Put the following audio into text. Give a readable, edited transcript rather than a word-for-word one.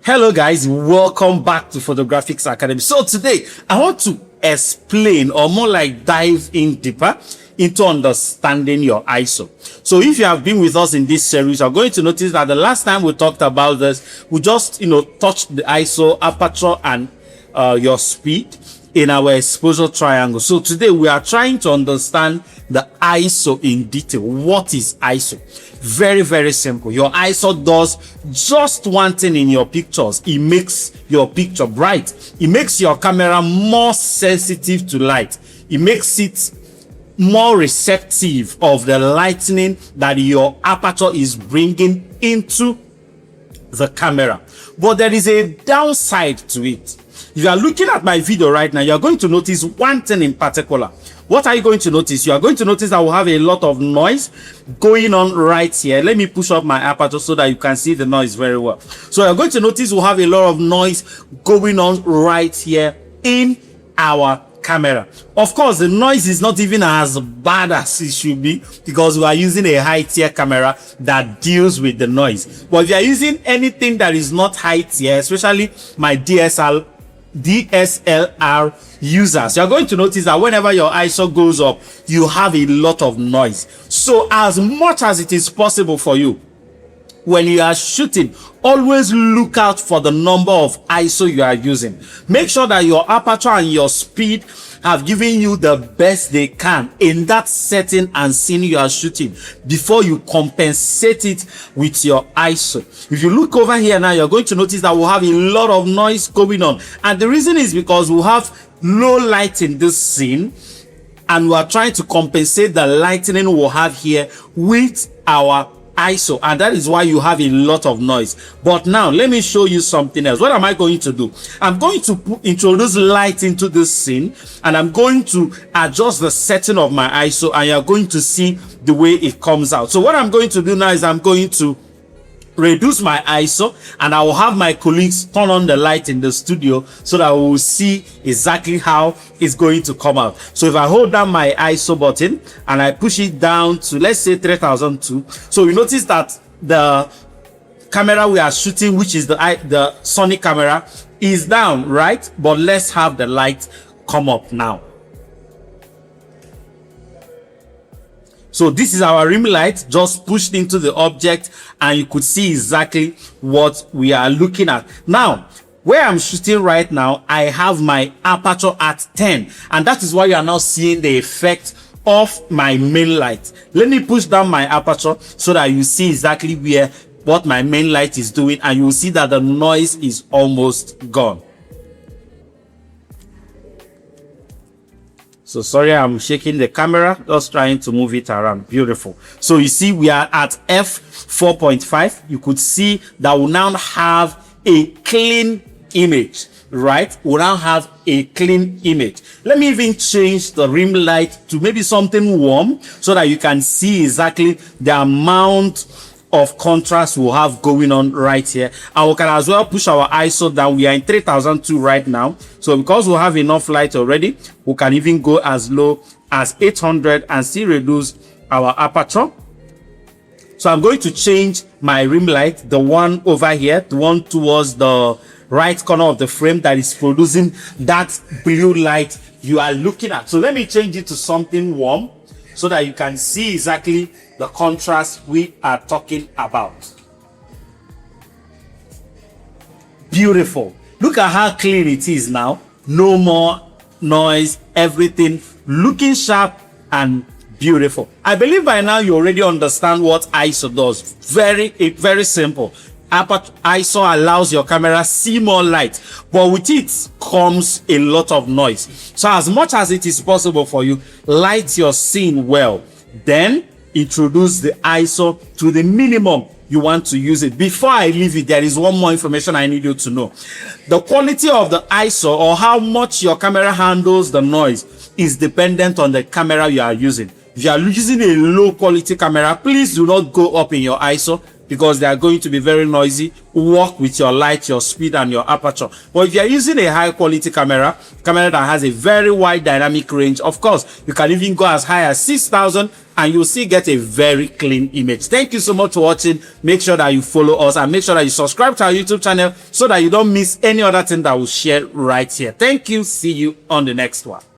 Hello guys, welcome back to Photographics Academy. So today I want to explain, or more like dive in deeper into understanding your ISO. So if you have been with us in this series, you're going to notice that the last time we talked about this, we just touched the ISO, aperture, and your speed in our exposure triangle. So today we are trying to understand the ISO in detail. What is ISO? Very, very simple. Your ISO does just one thing in your pictures. It makes your picture bright. It makes your camera more sensitive to light. It makes it more receptive of the lightning that your aperture is bringing into the camera. But there is a downside to it. If you are looking at my video right now, you are going to notice one thing in particular. What are you going to notice? You are going to notice that we'll have a lot of noise going on right here. Let me push up my aperture so that you can see the noise very well. So you're going to notice we'll have a lot of noise going on right here in our camera. Of course, the noise is not even as bad as it should be because we are using a high tier camera that deals with the noise. But if you are using anything that is not high tier, especially my DSLR users, you're going to notice that whenever your ISO goes up, you have a lot of noise. So as much as it is possible for you, when you are shooting, always look out for the number of ISO you are using. Make sure that your aperture and your speed have given you the best they can in that setting and scene you are shooting before you compensate it with your ISO. If you look over here now, you're going to notice that we'll have a lot of noise going on. And the reason is because we'll have low light in this scene and we are trying to compensate the lightning we'll have here with our ISO, and that is why you have a lot of noise. But now let me show you something else. What am I going to do? I'm going to introduce light into this scene, and I'm going to adjust the setting of my ISO, and you're going to see the way it comes out. So what I'm going to do now is I'm going to reduce my ISO, and I will have my colleagues turn on the light in the studio so that we will see exactly how it's going to come out. So if I hold down my ISO button and I push it down to, let's say, 3002, so you notice that the camera we are shooting, which is the Sony camera, is down, right? But let's have the light come up now. So this is our rim light just pushed into the object, and you could see exactly what we are looking at. Now, where I'm shooting right now, I have my aperture at 10, and that is why you are now seeing the effect of my main light. Let me push down my aperture so that you see exactly what my main light is doing, and you will see that the noise is almost gone. So sorry, I'm shaking the camera, just trying to move it around. Beautiful. So you see we are at f4.5. You could see that we now have a clean image, right? We now have a clean image. Let me even change the rim light to maybe something warm so that you can see exactly the amount of contrast we'll have going on right here. And we can as well push our ISO down. We are in 3002 right now, so because we have enough light already, we can even go as low as 800 and still reduce our aperture. So I'm going to change my rim light, the one over here, the one towards the right corner of the frame that is producing that blue light you are looking at. So let me change it to something warm so that you can see exactly the contrast we are talking about. Beautiful. Look at how clean it is now. No more noise, everything looking sharp and beautiful. I believe by now you already understand what ISO does. Very simple. ISO allows your camera see more light, but with it comes a lot of noise. So as much as it is possible for you, light your scene well, then introduce the ISO to the minimum you want to use it. Before I leave it, there is one more information I need you to know. The quality of the ISO, or how much your camera handles the noise, is dependent on the camera you are using. If you are using a low quality camera, please do not go up in your ISO. because they are going to be very noisy. Work with your light, your speed, and your aperture. But if you are using a high quality camera that has a very wide dynamic range, of course you can even go as high as 6,000 and you'll still get a very clean image. Thank you so much for watching. Make sure that you follow us and make sure that you subscribe to our YouTube channel so that you don't miss any other thing that we'll share right here. Thank you. See you on the next one.